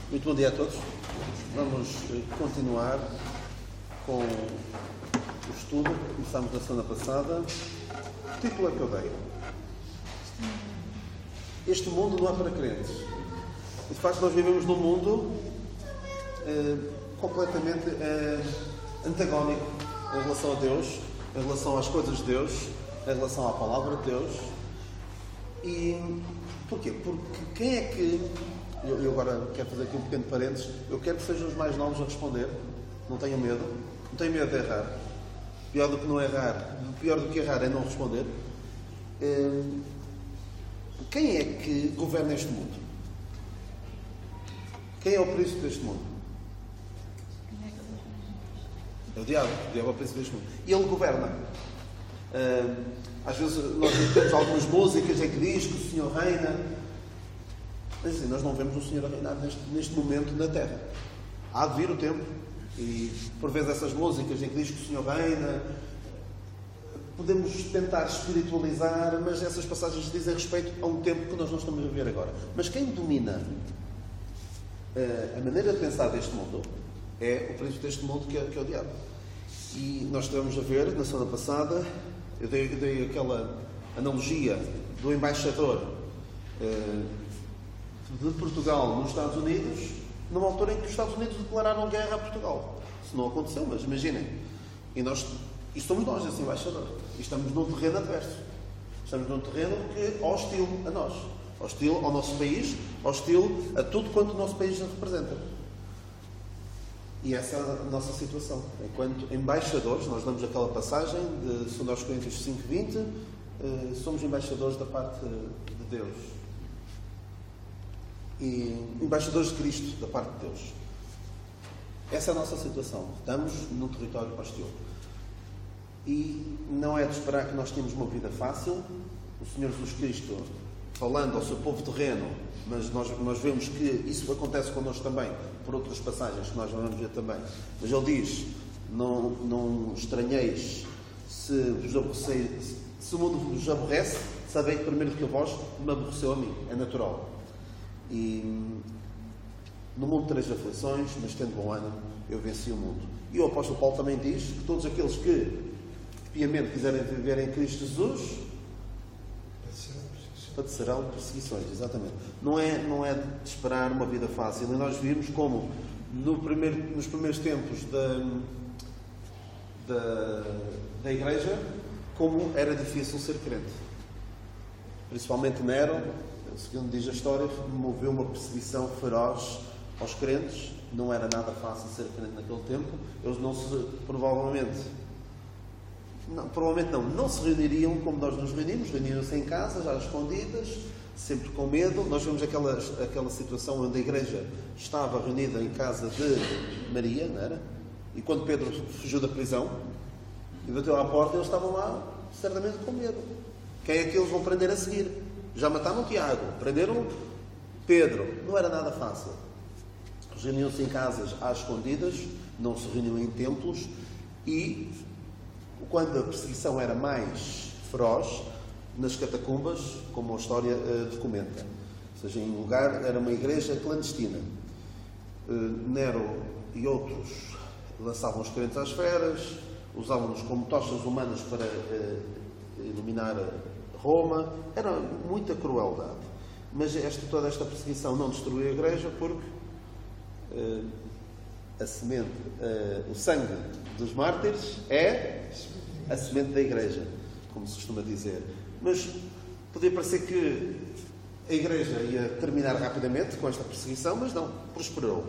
Muito bom dia a todos. Vamos continuar com o estudo que começámos na semana passada. O título é que eu dei. Este mundo não é para crentes. De facto, nós vivemos num mundo completamente antagónico em relação a Deus, em relação às coisas de Deus, em relação à palavra de Deus. E porquê? Porque quem é que... Eu agora quero fazer aqui um pequeno parênteses. Eu quero que sejam os mais novos a responder. Não tenham medo. Não tenham medo de errar. Pior do que não errar, pior do que errar é não responder. Quem é que governa este mundo? Quem é o príncipe deste mundo? É o diabo. O diabo é o príncipe deste mundo. E ele governa. Às vezes nós temos algumas músicas em que diz que o Senhor reina. Mas assim, nós não vemos o Senhor a reinar neste momento na Terra. Há de vir o tempo. E por vezes essas músicas em que diz que o Senhor reina, podemos tentar espiritualizar, mas essas passagens dizem respeito a um tempo que nós não estamos a viver agora. Mas quem domina a maneira de pensar deste mundo é o príncipe deste mundo, que é o diabo. E nós estivemos a ver, na semana passada, eu dei aquela analogia do embaixador de Portugal nos Estados Unidos, numa altura em que os Estados Unidos declararam guerra a Portugal. Isso não aconteceu, mas imaginem. E somos nós esse embaixador. E estamos num terreno adverso. Estamos num terreno que hostil a nós. Hostil ao nosso país, hostil a tudo quanto o nosso país representa. E essa é a nossa situação. Enquanto embaixadores, nós damos aquela passagem de 2 Coríntios 5:20, somos embaixadores da parte de Deus. E embaixadores de Cristo, da parte de Deus. Essa é a nossa situação. Estamos num território hostil. E não é de esperar que nós tenhamos uma vida fácil. O Senhor Jesus Cristo, falando ao seu povo terreno, mas nós vemos que isso acontece connosco também, por outras passagens que nós vamos ver também. Mas ele diz, não estranheis se o mundo vos aborrece, sabei que primeiro que a vós me aborreceu a mim. É natural. E no mundo tereis aflições, mas tendo bom ânimo, eu venci o mundo. E o apóstolo Paulo também diz que todos aqueles que piamente quiserem viver em Cristo Jesus padecerão perseguições. Exatamente. Não é de esperar uma vida fácil. E nós vimos como nos primeiros tempos da Igreja, como era difícil ser crente. Principalmente Nero, segundo diz a história, moveu uma perseguição feroz aos crentes. Não era nada fácil ser crente naquele tempo. Eles não se reuniriam como nós nos reunimos. Reuniam-se em casa, já escondidas, sempre com medo. Nós vemos aquela situação onde a igreja estava reunida em casa de Maria, não era? E quando Pedro fugiu da prisão e bateu à porta, eles estavam lá certamente com medo. Quem é que eles vão prender a seguir? Já mataram Tiago, prenderam Pedro. Não era nada fácil. Reuniam-se em casas às escondidas, não se reuniam em templos, e quando a perseguição era mais feroz, nas catacumbas, como a história documenta. Ou seja, em um lugar, era uma igreja clandestina. Nero e outros lançavam os crentes às feras, usavam-nos como tochas humanas para iluminar Roma. Era muita crueldade. Mas toda esta perseguição não destruiu a igreja, porque o sangue dos mártires é a semente da igreja, como se costuma dizer. Mas podia parecer que a igreja ia terminar rapidamente com esta perseguição, mas não, prosperou.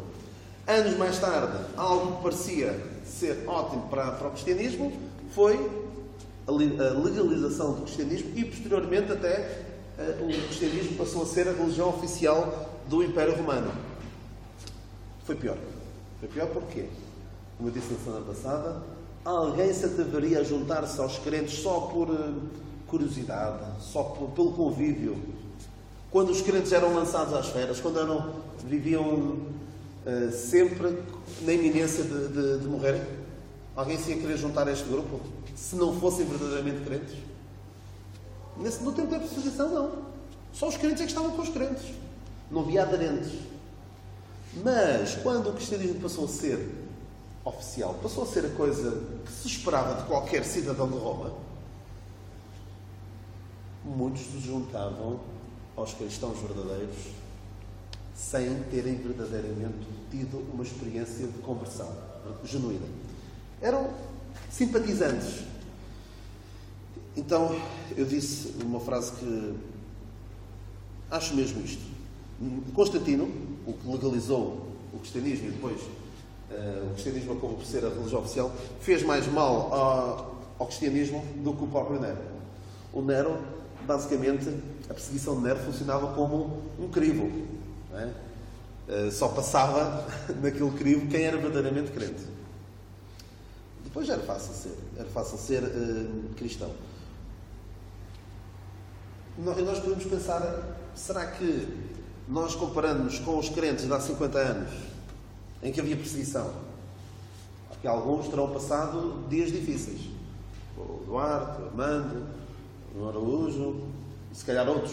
Anos mais tarde, algo que parecia ser ótimo para o cristianismo foi a legalização do cristianismo, e posteriormente até o cristianismo passou a ser a religião oficial do Império Romano. Foi pior. Foi pior porquê? Como eu disse na semana passada, alguém se atreveria a juntar-se aos crentes só por curiosidade, só pelo convívio. Quando os crentes eram lançados às feras, quando viviam sempre na iminência de morrerem, alguém se ia querer juntar a este grupo, se não fossem verdadeiramente crentes? No tempo da perseguição, não. Só os crentes é que estavam com os crentes. Não havia aderentes. Mas, quando o cristianismo passou a ser oficial, passou a ser a coisa que se esperava de qualquer cidadão de Roma, muitos se juntavam aos cristãos verdadeiros sem terem verdadeiramente tido uma experiência de conversão genuína. Eram simpatizantes. Então, eu disse uma frase que acho mesmo isto. Constantino, o que legalizou o cristianismo e depois o cristianismo acabou por ser a religião oficial, fez mais mal ao cristianismo do que o próprio Nero. O Nero, basicamente, a perseguição de Nero funcionava como um crivo. Não é? Só passava naquele crivo quem era verdadeiramente crente. Depois era fácil ser cristão. Nós podemos pensar, será que nós comparando-nos com os crentes de há 50 anos, em que havia perseguição, porque alguns terão passado dias difíceis, o Duarte, o Armando, o Araújo, e se calhar outros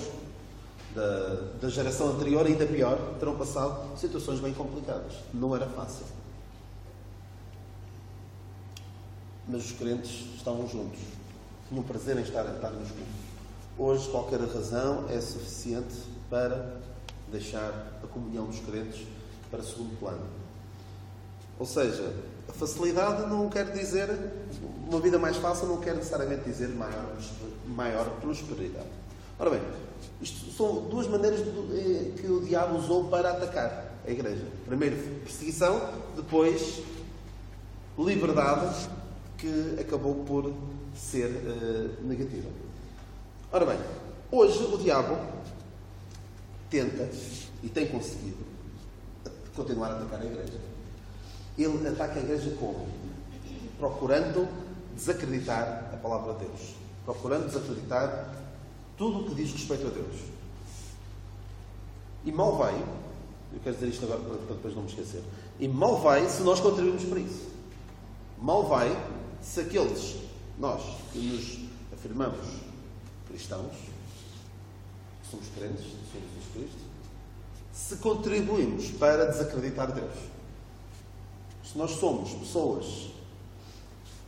da geração anterior, ainda pior, terão passado situações bem complicadas. Não era fácil. Mas os crentes estavam juntos. Tinham prazer em estar nos cultos. Hoje, qualquer razão é suficiente para deixar a comunhão dos crentes para segundo plano. Ou seja, a facilidade não quer dizer, uma vida mais fácil não quer necessariamente dizer maior prosperidade. Ora bem, isto são duas maneiras que o diabo usou para atacar a igreja. Primeiro, perseguição, depois, liberdade, que acabou por ser negativa. Ora bem, hoje o diabo tenta, e tem conseguido, continuar a atacar a igreja. Ele ataca a igreja como? Procurando desacreditar a palavra de Deus. Procurando desacreditar tudo o que diz respeito a Deus. E mal vai, eu quero dizer isto agora para depois não me esquecer, e mal vai se nós contribuirmos para isso. Mal vai se aqueles, nós, que nos afirmamos cristãos, que somos crentes do Senhor Jesus Cristo, se contribuímos para desacreditar Deus. Se nós somos pessoas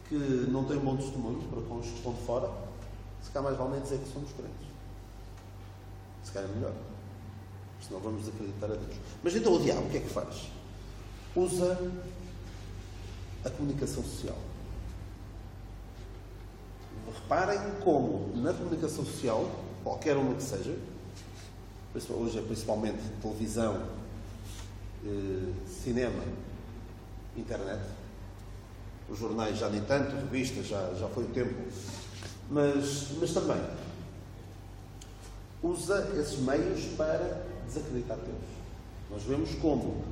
que não têm um bom testemunho para com os que estão de fora, se calhar mais vale nem dizer que somos crentes. Se calhar é melhor. Senão vamos desacreditar a Deus. Mas então o diabo o que é que faz? Usa a comunicação social. Reparem como na comunicação social, qualquer uma que seja, hoje é principalmente televisão, cinema, internet, os jornais já nem tanto, revistas já foi o tempo, mas também usa esses meios para desacreditar Deus. Nós vemos como,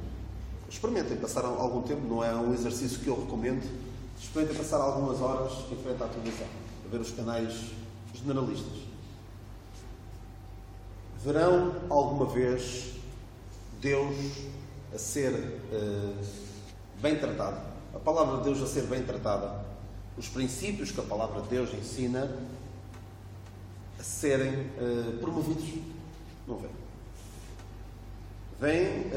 experimentem passar algum tempo, não é um exercício que eu recomendo, experimentem passar algumas horas em frente à televisão, a ver os canais generalistas. Verão alguma vez Deus a ser bem tratado, a palavra de Deus a ser bem tratada, os princípios que a palavra de Deus ensina a serem promovidos? Não vem. Vem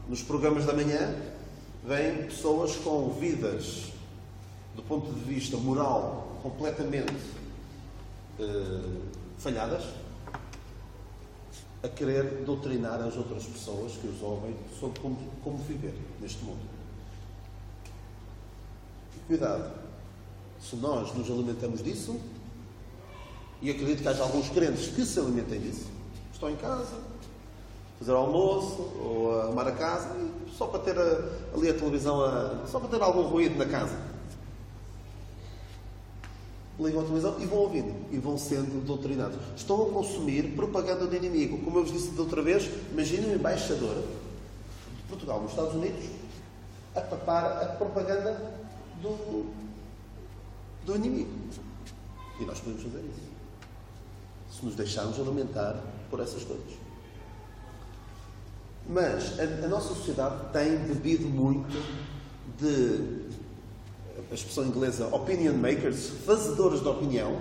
nos programas da manhã, vêm pessoas com vidas do ponto de vista moral completamente falhadas, a querer doutrinar as outras pessoas que os ouvem sobre como viver neste mundo. E cuidado, se nós nos alimentamos disso, e acredito que haja alguns crentes que se alimentem disso, estão em casa, fazer almoço, ou arrumar a casa, e só para ter ali a televisão, só para ter algum ruído na casa. Ligam a televisão e vão ouvindo, e vão sendo doutrinados. Estão a consumir propaganda do inimigo. Como eu vos disse da outra vez, imaginem um embaixador de Portugal nos Estados Unidos a papar a propaganda do inimigo. E nós podemos fazer isso, se nos deixarmos alimentar por essas coisas. Mas a nossa sociedade tem bebido muito de, a expressão inglesa, opinion makers, fazedores de opinião,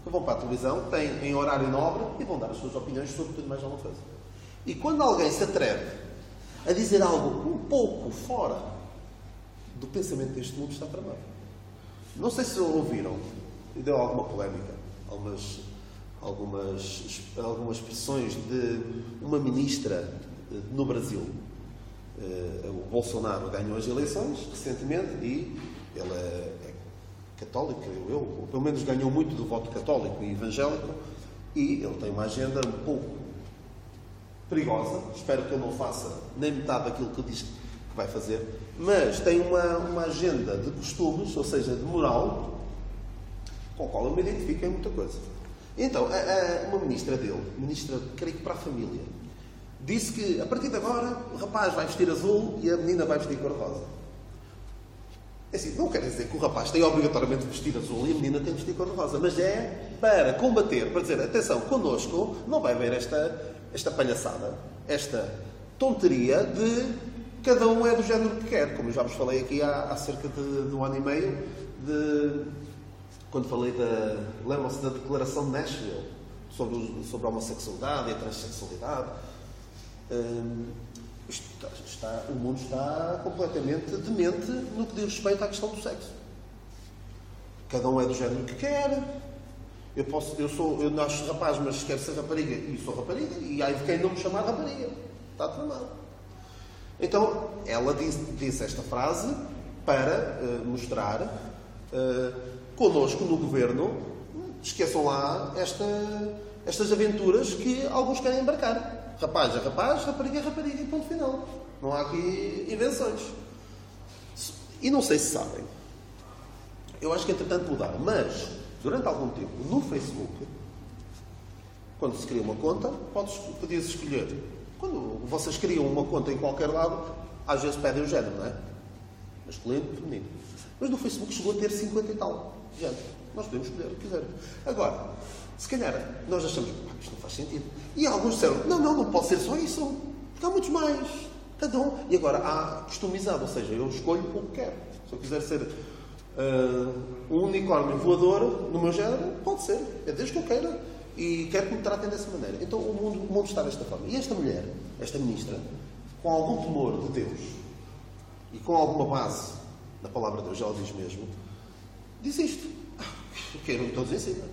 que vão para a televisão, têm em horário nobre e vão dar as suas opiniões sobre tudo mais alguma coisa. E quando alguém se atreve a dizer algo um pouco fora do pensamento deste mundo está tramado. Não sei se ouviram, e deu alguma polémica, algumas expressões de uma ministra no Brasil. O Bolsonaro ganhou as eleições recentemente e ele é católico, creio eu, ou pelo menos ganhou muito do voto católico e evangélico, e ele tem uma agenda um pouco perigosa. Espero que ele não faça nem metade daquilo que diz que vai fazer, mas tem uma agenda de costumes, ou seja, de moral, com a qual eu me identifico em muita coisa. Então, uma ministra dele, ministra, creio que para a família, disse que a partir de agora o rapaz vai vestir azul e a menina vai vestir cor-de-rosa. É assim, não quer dizer que o rapaz tem obrigatoriamente de vestir azul e a menina tem de vestir cor-de-rosa, mas é para combater, para dizer, atenção, connosco não vai haver esta palhaçada, esta tonteria de cada um é do género que quer, como eu já vos falei aqui há cerca de um ano e meio, quando falei lembram-se da declaração de Nashville sobre a homossexualidade e a transexualidade. O mundo está completamente demente no que diz respeito à questão do sexo. Cada um é do género que quer. Eu nasço rapaz, mas quero ser rapariga e sou rapariga, e aí de quem não me chamar rapariga. Está tramado. Então, ela disse esta frase para mostrar connosco no governo, esqueçam lá estas aventuras que alguns querem embarcar. Rapaz é rapaz, rapariga é rapariga e ponto final. Não há aqui invenções. E não sei se sabem, eu acho que entretanto mudaram, mas durante algum tempo no Facebook, quando se cria uma conta, podia-se escolher. Quando vocês criam uma conta em qualquer lado, às vezes pedem o género, não é? Masculino, feminino. Mas no Facebook chegou a ter 50 e tal género. Nós podemos escolher o que quisermos. Agora, se calhar, nós achamos que isto não faz sentido. E alguns disseram, não pode ser só isso. Porque há muitos mais. Cada um. E agora há customizado, ou seja, eu escolho o que quero. Se eu quiser ser um unicórnio voador no meu género, pode ser. É desde que eu queira. E quero que me tratem dessa maneira. Então o mundo está desta forma. E esta mulher, esta ministra, com algum temor de Deus e com alguma base na palavra de Deus, ela diz mesmo, diz isto. Queiram todos em cima.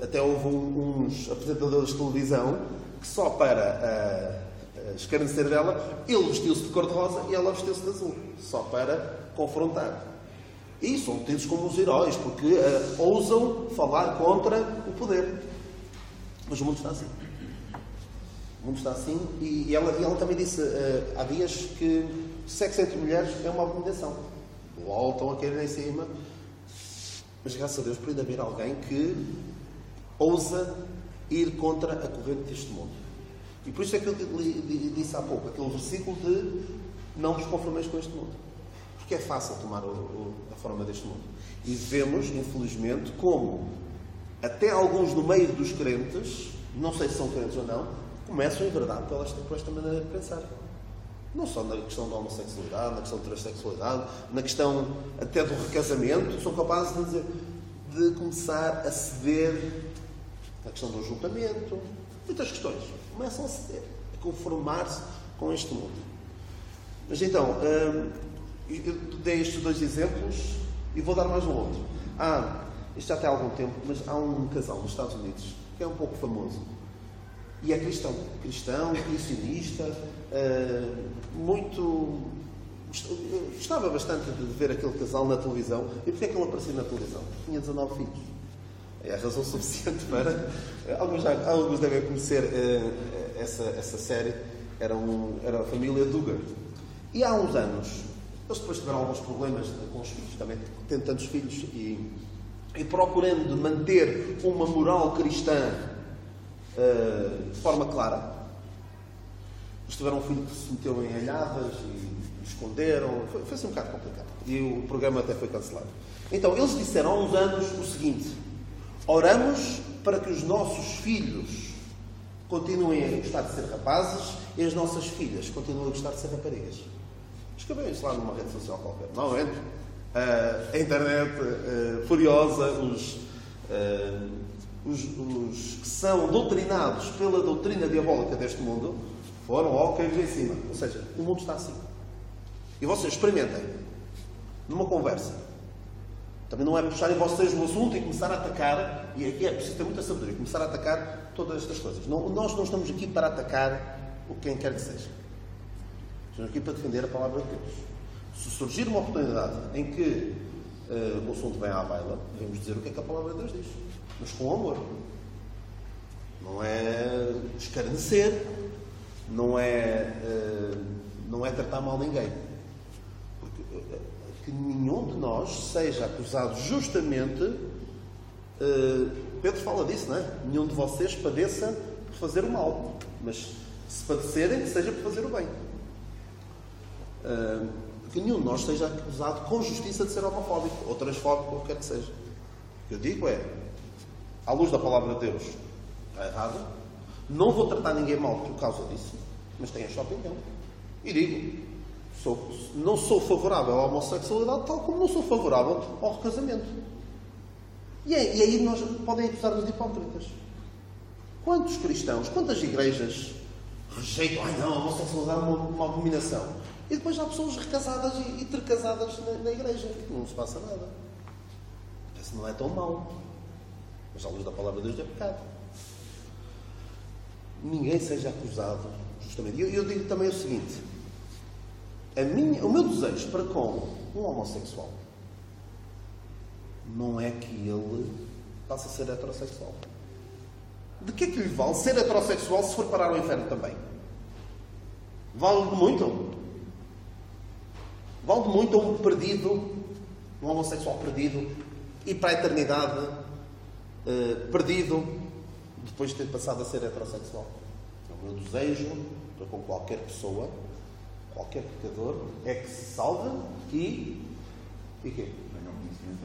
Até houve uns apresentadores de televisão que só para escarnecer dela, ele vestiu-se de cor-de-rosa e ela vestiu-se de azul. Só para confrontar. E são tidos como os heróis, porque ousam falar contra o poder. Mas o mundo está assim. O mundo está assim. E ela também disse há dias que sexo entre mulheres é uma abominação. Uau, estão a querer em cima. Mas graças a Deus por ainda haver alguém que ousa ir contra a corrente deste mundo. E por isso é que eu disse há pouco, aquele versículo de não vos conformeis com este mundo. Porque é fácil tomar a forma deste mundo. E vemos, infelizmente, como até alguns no meio dos crentes, não sei se são crentes ou não, começam, em verdade, por esta maneira de pensar. Não só na questão da homossexualidade, na questão da transexualidade, na questão até do recasamento, são capazes de começar a ceder na questão do ajuntamento, muitas questões. Começam a ceder, a conformar-se com este mundo. Mas então, eu dei estes dois exemplos e vou dar mais um outro. Isto já tem algum tempo, mas há um casal nos Estados Unidos que é um pouco famoso. E é cristão, cristianista, muito... Gostava bastante de ver aquele casal na televisão. E porquê é que ele apareceu na televisão? Tinha 19 filhos. É a razão suficiente para... Alguns devem conhecer essa série. Era a família Duggar. E há uns anos, eles depois tiveram alguns problemas com os filhos, também tendo tantos filhos, e procurando manter uma moral cristã de forma clara. Eles tiveram um filho que se meteu em alhadas e esconderam. Foi-se um bocado complicado. E o programa até foi cancelado. Então, eles disseram há uns anos o seguinte: oramos para que os nossos filhos continuem a gostar de ser rapazes e as nossas filhas continuem a gostar de ser raparigas. Escreveram isso lá numa rede social qualquer. Normalmente, a internet furiosa, os que são doutrinados pela doutrina diabólica deste mundo, Foram logo caídos em cima. Ou seja, o mundo está assim. E vocês experimentem, numa conversa, também não é puxarem vocês o assunto e começar a atacar, e aqui é preciso ter muita sabedoria, começar a atacar todas estas coisas. Nós não estamos aqui para atacar quem quer que seja. Estamos aqui para defender a palavra de Deus. Se surgir uma oportunidade em que o assunto vem à baila, devemos dizer o que é que a palavra de Deus diz. Mas com amor. Não é escarnecer, não é tratar mal ninguém. Porque que nenhum de nós seja acusado justamente, Pedro fala disso, não é? Nenhum de vocês padeça por fazer o mal, mas se padecerem, que seja por fazer o bem. Que nenhum de nós seja acusado com justiça de ser homofóbico ou transfóbico, ou o que quer que seja. O que eu digo é, à luz da palavra de Deus, está errado. Não vou tratar ninguém mal por causa disso, mas tenho a sua opinião. E digo, não sou favorável à homossexualidade, tal como não sou favorável ao recasamento. E aí nós podem acusar-nos de hipócritas. Quantos cristãos, quantas igrejas rejeitam, não, a homossexualidade é uma abominação. E depois há pessoas recasadas e tercasadas na igreja. Não se passa nada. Isso não é tão mau. Mas à luz da palavra de Deus é pecado. Ninguém seja acusado, justamente. E eu digo também o seguinte. O meu desejo para com um homossexual não é que ele passe a ser heterossexual. De que é que lhe vale ser heterossexual se for parar ao inferno também? Vale muito? Vale muito um perdido, um homossexual perdido, e para a eternidade perdido, depois de ter passado a ser heterossexual. O meu desejo para com qualquer pessoa, qualquer pecador, é que se salve e quê?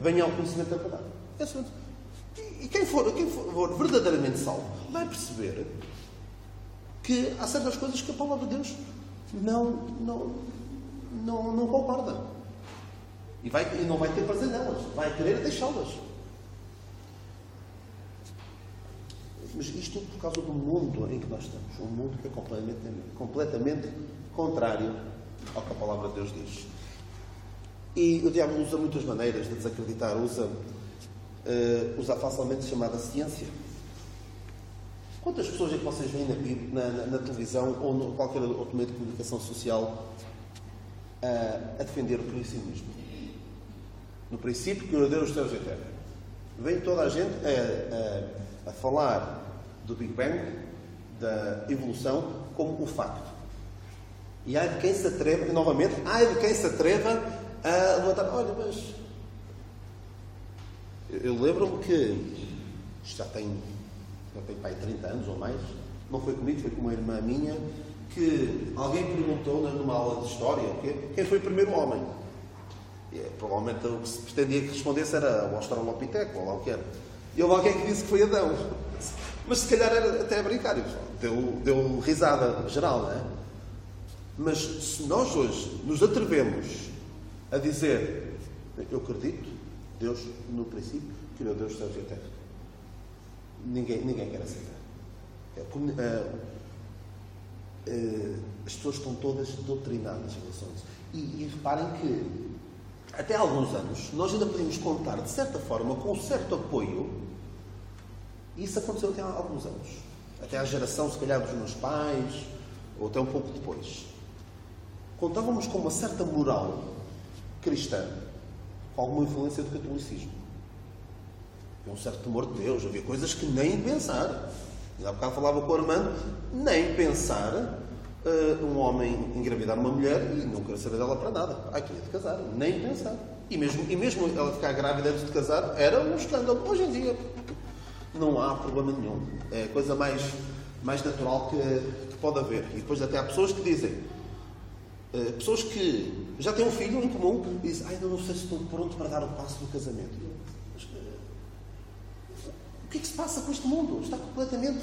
Venha ao conhecimento da verdade. E quem for verdadeiramente salvo vai perceber que há certas coisas que a palavra de Deus não concorda. E não vai ter prazer nelas. Vai querer deixá-las. Mas isto tudo por causa do mundo em que nós estamos. Um mundo que é completamente contrário ao que a palavra de Deus diz. E o diabo usa muitas maneiras de desacreditar. Usa a facilmente chamada ciência. Quantas pessoas é que vocês veem na televisão ou em qualquer outro meio de comunicação social a defender o criacionismo? No princípio, criou Deus os céus e a terra. Vem toda a gente a falar do Big Bang, da evolução, como o facto. E há de quem se atreva, novamente, a levantar. Olha, mas eu lembro-me que isto já tem pai 30 anos ou mais, não foi comigo, foi com uma irmã minha, que alguém perguntou numa aula de história quem foi o primeiro homem. E, provavelmente o que se pretendia que respondesse era o Australopiteco, ou lá o que era. E houve alguém que disse que foi Adão. Mas se calhar era até a brincar. Deu risada geral, não é? Mas se nós hoje nos atrevemos a dizer, eu acredito, Deus, no princípio, criou Deus os céus e a terra. Ninguém quer aceitar. As pessoas estão todas doutrinadas em relação a isso. E reparem que, até há alguns anos, nós ainda podíamos contar, de certa forma, com um certo apoio, e isso aconteceu até há alguns anos. Até à geração, se calhar, dos meus pais, ou até um pouco depois. Contávamos com uma certa moral cristã, com alguma influência do catolicismo. Havia um certo temor de Deus, havia coisas que nem pensar. Há bocado falava com o Armando, nem pensar um homem engravidar uma mulher e não querer saber dela para nada. Queria de casar, nem pensar. E mesmo ela ficar grávida antes de casar, era um escândalo. Hoje em dia não há problema nenhum. É a coisa mais natural que pode haver. E depois até há pessoas que dizem, pessoas que já têm um filho em comum e dizem, ainda não sei se estou pronto para dar o passo do casamento. O que é que se passa com este mundo? Está completamente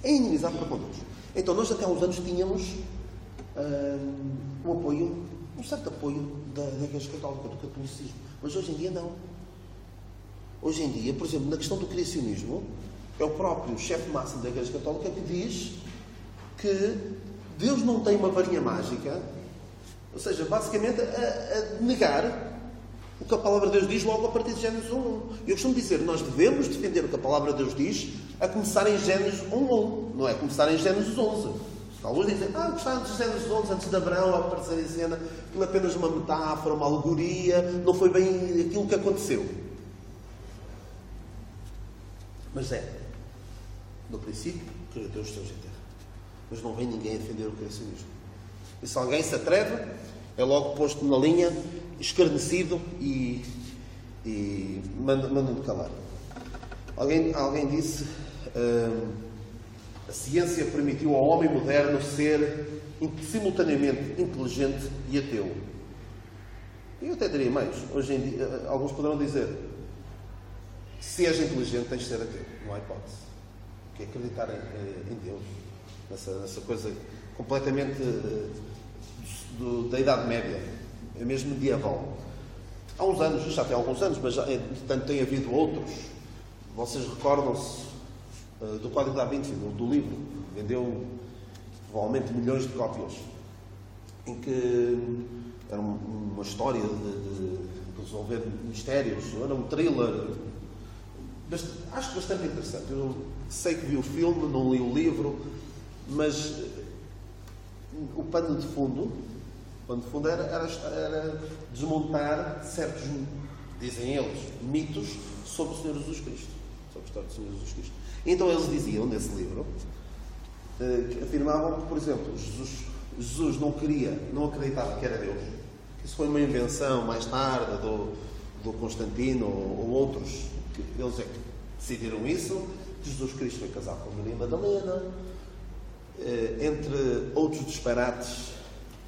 inimizado para com Deus. Então nós até há uns anos tínhamos um certo apoio da Igreja Católica, do catolicismo. Mas hoje em dia não. Hoje em dia, por exemplo, na questão do criacionismo, é o próprio chefe máximo da Igreja Católica que diz que Deus não tem uma varinha mágica, ou seja, basicamente a negar o que a palavra de Deus diz logo a partir de Gênesis 1:1. Eu costumo dizer, nós devemos defender o que a palavra de Deus diz a começar em Gênesis 1:1, não é começar em Gênesis 11. Alguns dizem, gostava de Gênesis 11, antes de Abraão aparecer em cena, aquilo é apenas uma metáfora, uma alegoria, não foi bem aquilo que aconteceu. Mas no princípio, criou Deus os céus e a terra. Mas não vem ninguém a defender o criacionismo. E se alguém se atreve, é logo posto na linha, escarnecido e manda-me calar. Alguém disse, a ciência permitiu ao homem moderno ser simultaneamente inteligente e ateu. Eu até diria mais. Hoje em dia, alguns poderão dizer, se és inteligente, tens de ser ateu. Não há hipótese. Que é acreditar em Deus. Nessa coisa completamente da Idade Média. É mesmo medieval. Há uns anos, já tem alguns anos, mas portanto tem havido outros. Vocês recordam-se do Código da Vinci, do livro, vendeu provavelmente milhões de cópias, em que era uma história de resolver mistérios, era um thriller, acho bastante interessante. Eu sei que vi o filme, não li o livro, mas o pano de fundo era desmontar certos, dizem eles, mitos sobre o Senhor Jesus Cristo, sobre a história do Senhor Jesus Cristo. Então eles diziam, nesse livro, que afirmavam que, por exemplo, Jesus não acreditava que era Deus. Isso foi uma invenção mais tarde do Constantino ou outros, que eles decidiram isso. Jesus Cristo foi casado com Maria Madalena, entre outros disparates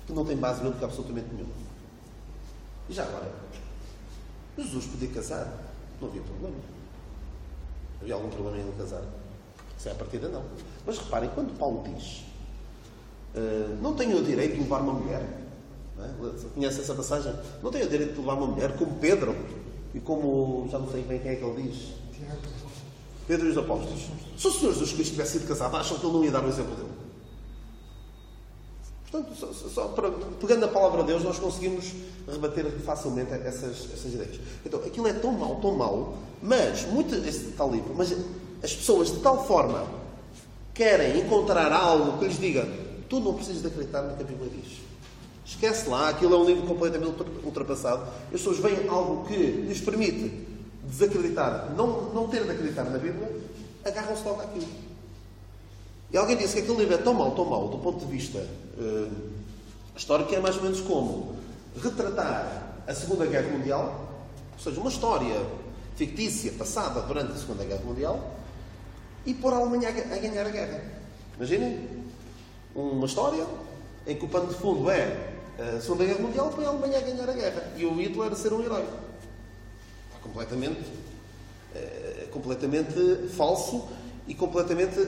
que não têm base bíblica absolutamente nenhuma. E já agora, Jesus podia casar, não havia problema. Havia algum problema em ele casar? Se é a partida, não. Mas reparem, quando Paulo diz não tenho o direito de levar uma mulher, não é? Conhece essa passagem? Não tenho o direito de levar uma mulher, como Pedro e como, já não sei bem quem é que ele diz, Pedro e os apóstolos. Se o Senhor Jesus Cristo tivesse sido casado, acham que ele não ia dar o exemplo dele? Portanto, pegando a palavra de Deus, nós conseguimos rebater facilmente essas ideias. Então, aquilo é tão mau, mas, esse tal livro, mas as pessoas de tal forma querem encontrar algo que lhes diga, tu não precisas de acreditar no que a Bíblia diz. Esquece lá, aquilo é um livro completamente ultrapassado. As pessoas veem algo que lhes permite desacreditar, não ter de acreditar na Bíblia, agarram-se logo àquilo. E alguém disse que aquele livro é tão mau, do ponto de vista histórico, que é mais ou menos como retratar a Segunda Guerra Mundial, ou seja, uma história fictícia passada durante a Segunda Guerra Mundial, e pôr a Alemanha a ganhar a guerra. Imaginem uma história em que o pano de fundo é a Segunda Guerra Mundial, põe a Alemanha a ganhar a guerra e o Hitler a ser um herói. Completamente falso e completamente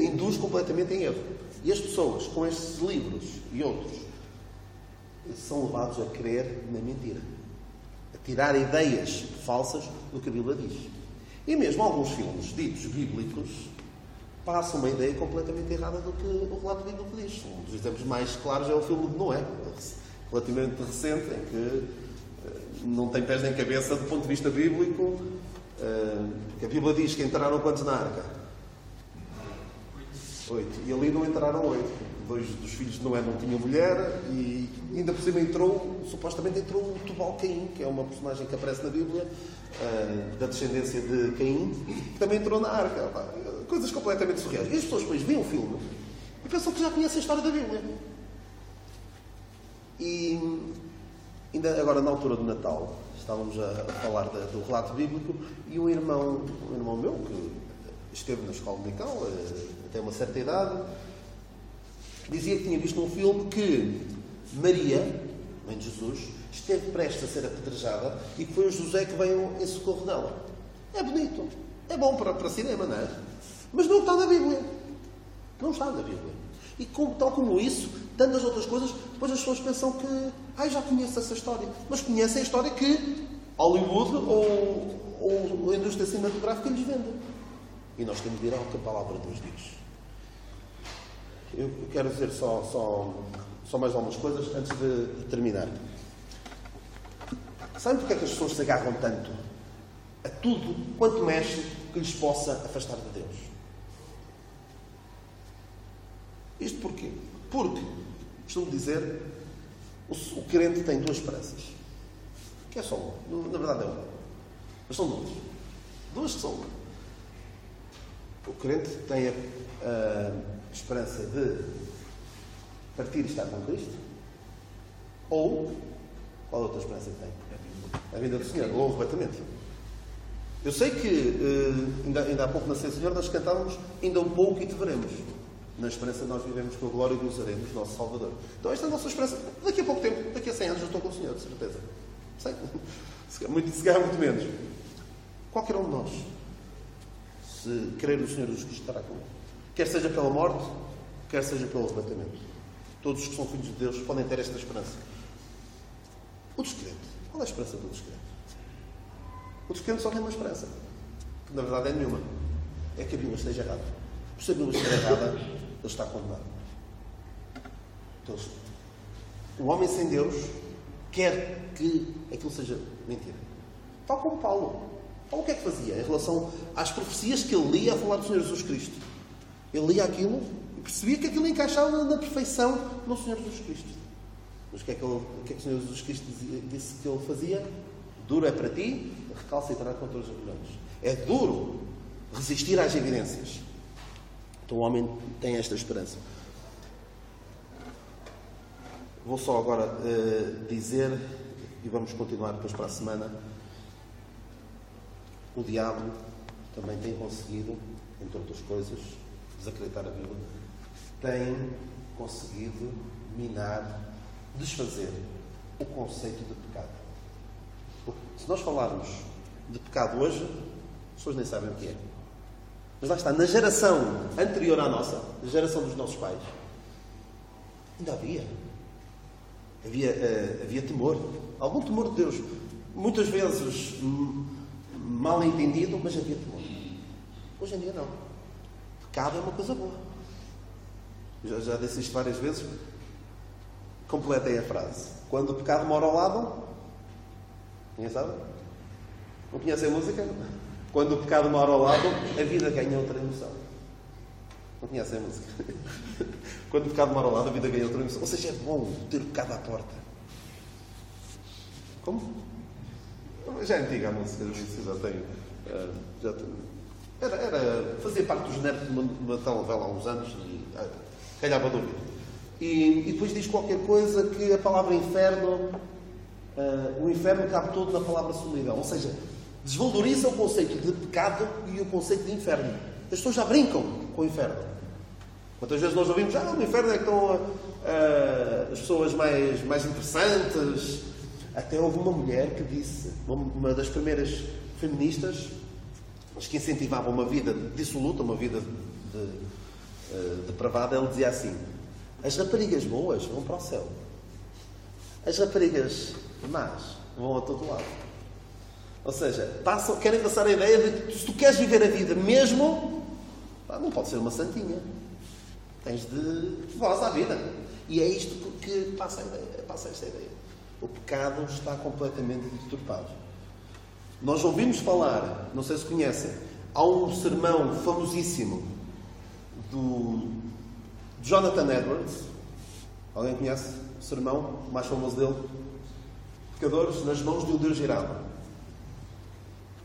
induz completamente em erro. E as pessoas, com estes livros e outros, são levados a crer na mentira, a tirar ideias falsas do que a Bíblia diz. E mesmo alguns filmes ditos bíblicos passam uma ideia completamente errada do que o relato bíblico diz. Um dos exemplos mais claros é o filme de Noé, relativamente recente, em que não tem pés nem cabeça do ponto de vista bíblico, porque a Bíblia diz que entraram quantos na arca? 8. E ali não entraram 8. 2 dos filhos de Noé não tinham mulher e ainda por cima supostamente entrou o Tubal-Caim, que é uma personagem que aparece na Bíblia, da descendência de Caim, que também entrou na arca. Coisas completamente surreais. E as pessoas depois veem o filme e pensam que já conhecem a história da Bíblia. E ainda agora na altura do Natal estávamos a falar do relato bíblico e um irmão meu que esteve na escola dominical até uma certa idade dizia que tinha visto num filme que Maria, mãe de Jesus, esteve prestes a ser apedrejada e que foi o José que veio em socorro dela. É bonito, é bom para cinema, não é? Mas não está na Bíblia. Não está na Bíblia. E tal como isso, tantas outras coisas, depois as pessoas pensam que já conheço essa história. Mas conhecem a história que Hollywood ou a indústria cinematográfica lhes vende. E nós temos de ir ao que a palavra de Deus diz. Eu quero dizer só mais algumas coisas antes de terminar. Sabem porque é que as pessoas se agarram tanto a tudo quanto mexe que lhes possa afastar de Deus? Isto porquê? Porque, costumo dizer, o crente tem duas esperanças. Que é só uma. Na verdade é uma. Mas são duas. Duas que são uma. O crente tem a esperança de partir e estar com Cristo. Ou, qual a outra esperança que tem? A vinda do Senhor. Ou o arrebatamento. Eu sei que, ainda há pouco na Ceia do Senhor, nós cantávamos ainda um pouco e te veremos. Na esperança nós vivemos com a glória e usaremos nosso Salvador. Então esta é a nossa esperança. Daqui a pouco tempo, daqui a 100 anos, eu estou com o Senhor, de certeza. Sei. Se calhar muito menos. Qualquer um de nós, se crer no Senhor Jesus Cristo, estará com Ele. Quer seja pela morte, quer seja pelo arrebatamento. Todos os que são filhos de Deus podem ter esta esperança. O descrente. Qual é a esperança do descrente? O descrente só tem uma esperança. Que na verdade é nenhuma. É que a Bíblia esteja errada. Por ser a Bíblia esteja errada, ele está condenado. Então, o homem sem Deus quer que aquilo seja mentira. Tal como Paulo. Paulo o que é que fazia em relação às profecias que ele lia a falar do Senhor Jesus Cristo? Ele lia aquilo e percebia que aquilo encaixava na perfeição no Senhor Jesus Cristo. Mas o que é que o Senhor Jesus Cristo disse que ele fazia? Duro é para ti, recalcitrar contra os argumentos. É duro resistir às evidências. Então o homem tem esta esperança. Vou só agora dizer, e vamos continuar depois para a semana, o diabo também tem conseguido, entre outras coisas, desacreditar a Bíblia, tem conseguido minar, desfazer o conceito de pecado. Porque se nós falarmos de pecado hoje, as pessoas nem sabem o que é. Mas lá está, na geração anterior à nossa, na geração dos nossos pais, ainda havia temor, algum temor de Deus, muitas vezes mal entendido, mas havia temor. Hoje em dia não. Pecado é uma coisa boa. Já disse isto várias vezes. Completei a frase. Quando o pecado mora ao lado, ninguém sabe? Não conhecem a música? Quando o pecado mora ao lado, a vida ganha outra emoção. Não conhecem a música? Quando o pecado mora ao lado, a vida ganha outra emoção. Ou seja, é bom ter o pecado à porta. Como? Já é antiga a música, já tenho. Fazia parte do genérico de uma telenovela há uns anos e calhava de ouvir. E depois diz qualquer coisa que a palavra inferno, o inferno cabe todo na palavra solidão. Ou seja, desvaloriza o conceito de pecado e o conceito de inferno. As pessoas já brincam com o inferno. Quantas vezes nós ouvimos, no inferno é que estão as pessoas mais interessantes. Até houve uma mulher que disse, uma das primeiras feministas, mas que incentivava uma vida dissoluta, uma vida depravada, ela dizia assim: as raparigas boas vão para o céu, as raparigas más vão a todo lado. Ou seja, querem passar a ideia de que se tu queres viver a vida mesmo, não pode ser uma santinha. Tens de voz à vida. E é isto que passa esta ideia. O pecado está completamente deturpado. Nós ouvimos falar, não sei se conhecem, há um sermão famosíssimo do Jonathan Edwards. Alguém conhece o sermão mais famoso dele? Pecadores nas mãos de um Deus irado.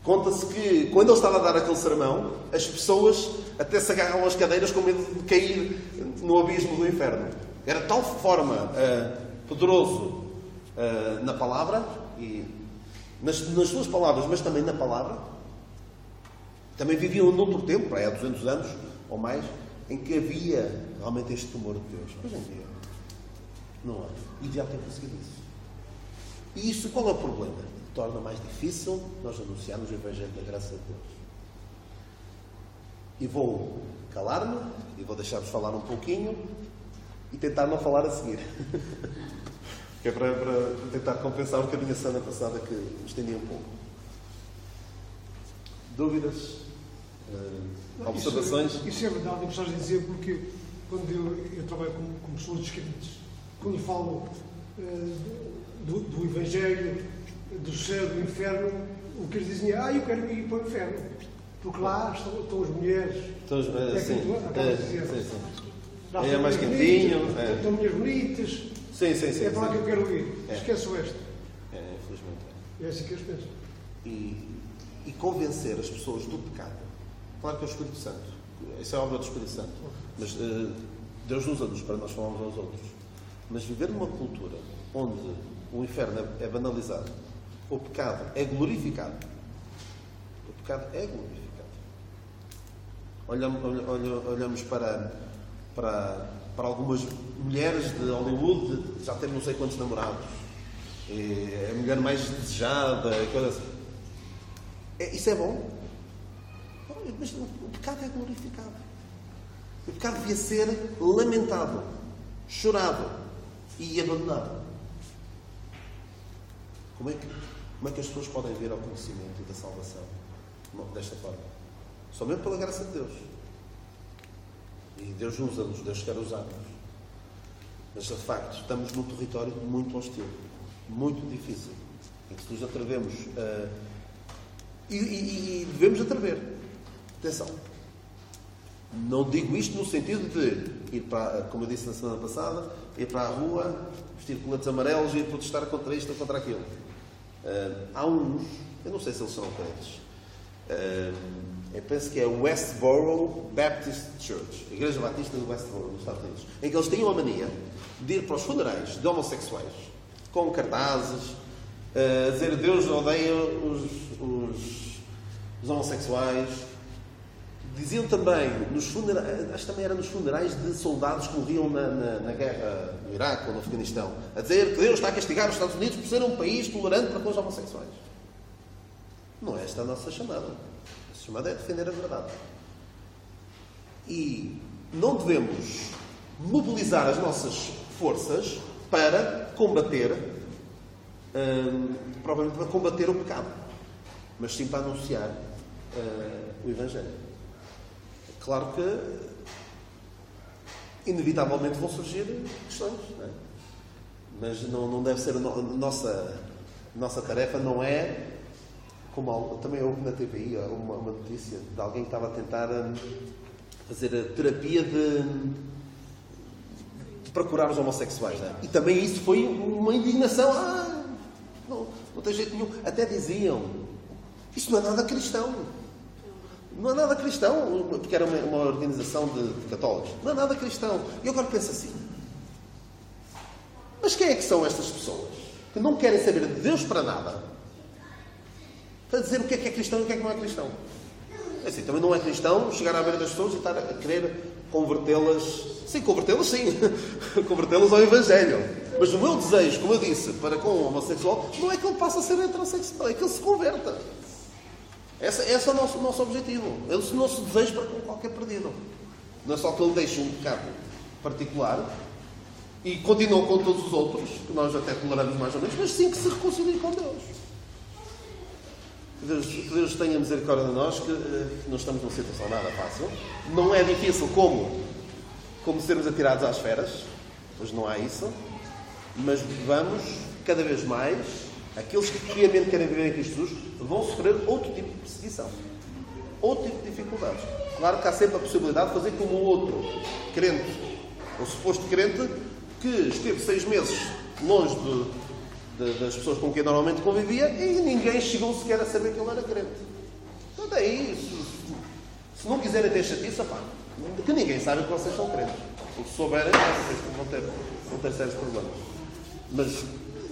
Conta-se que, quando ele estava a dar aquele sermão, as pessoas até se agarram às cadeiras com medo de cair no abismo do inferno. Era de tal forma poderoso na palavra, e nas suas palavras, mas também na palavra. Também viviam noutro tempo, há 200 anos ou mais, em que havia realmente este temor de Deus. Hoje em dia, não há. E o diabo tem conseguido isso. E isso, qual é o problema? Torna mais difícil nós anunciarmos o Evangelho da graça de Deus. E vou calar-me, e vou deixar-vos falar um pouquinho, e tentar não falar a seguir. Que é para tentar compensar um bocadinho a semana passada que me estendi um pouco. Dúvidas? Observações? Isso é verdade, eu gostaria de dizer, porque quando eu trabalho com pessoas descrentes, quando falo do Evangelho, do céu, do inferno, o que eles dizem é: eu quero ir para o inferno, porque lá estão as mulheres. É mais quentinho. Estão mulheres bonitas. Sim. É para lá que eu quero ir. Esqueço esta. Infelizmente. É assim que eles pensam. E convencer as pessoas do pecado. Claro que é o Espírito Santo. Isso é a obra do Espírito Santo. Mas Deus usa-nos para nós falarmos aos outros. Mas viver numa cultura onde o inferno é banalizado, o pecado é glorificado. O pecado é glorificado. Olhamos para algumas mulheres de Hollywood que já têm não sei quantos namorados. É a mulher mais desejada, coisa assim. Isso é bom. Mas o pecado é glorificado. O pecado devia ser lamentado, chorado e abandonado. Como é que as pessoas podem vir ao conhecimento da salvação desta forma? Somente pela graça de Deus. E Deus usa-nos, Deus quer usar-nos. Mas, de facto, estamos num território muito hostil, muito difícil, em que nos atrevemos e devemos atrever. Atenção. Não digo isto no sentido de ir para, como eu disse na semana passada, ir para a rua, vestir coletes amarelos e ir protestar contra isto ou contra aquilo. Há uns, eu não sei se eles são crentes, eu penso que é o Westboro Baptist Church, a Igreja Batista de Westboro, nos Estados Unidos, em que eles tinham a mania de ir para os funerais de homossexuais, com cartazes, a dizer Deus odeia os homossexuais. Diziam também, nos funerais, acho que também era nos funerais de soldados que morriam na guerra no Iraque ou no Afeganistão, a dizer que Deus está a castigar os Estados Unidos por ser um país tolerante para com os homossexuais. Não é esta a nossa chamada. A nossa chamada é defender a verdade. E não devemos mobilizar as nossas forças para combater, provavelmente para combater o pecado, mas sim para anunciar o Evangelho. Claro que, inevitavelmente, vão surgir questões, não é? Mas não deve ser a nossa tarefa, não é como também houve na TVI uma notícia de alguém que estava a tentar fazer a terapia de procurar os homossexuais, não é? E também isso foi uma indignação. Não tem jeito nenhum. Até diziam, isso não é nada cristão. Não é nada cristão, porque era uma organização de católicos. Não é nada cristão. E eu agora penso assim, mas quem é que são estas pessoas que não querem saber de Deus para nada, para dizer o que é cristão e o que é que não é cristão? É assim, também não é cristão chegar à beira das pessoas e estar a querer convertê-las. Sim, convertê-las ao Evangelho. Mas o meu desejo, como eu disse, para com o homossexual, não é que ele passe a ser heterossexual, é que ele se converta. Esse é o nosso objetivo. Esse é o nosso desejo para com qualquer perdido. Não é só que ele deixe um pecado particular e continue com todos os outros, que nós até toleramos mais ou menos, mas sim que se reconcilie com Deus. Que Deus tenha misericórdia de nós, que não estamos numa situação nada fácil. Não é difícil como sermos atirados às feras, pois não há isso. Mas vamos, cada vez mais, aqueles que piamente querem viver em Cristo Jesus vão sofrer outro tipo de perseguição, outro tipo de dificuldades. Claro que há sempre a possibilidade de fazer como o outro crente, o suposto crente, que esteve 6 meses longe das pessoas com quem normalmente convivia e ninguém chegou sequer a saber que ele era crente. Então daí, se não quiserem ter chatice, que ninguém saiba que vocês são crentes. Porque se souberem, vocês vão ter sérios problemas. Mas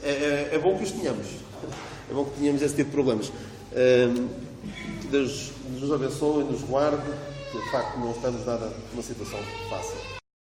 é bom que os tenhamos. É bom que tenhamos esse tipo de problemas. Que Deus nos abençoe e nos guarde, que de facto não estamos nada numa situação fácil.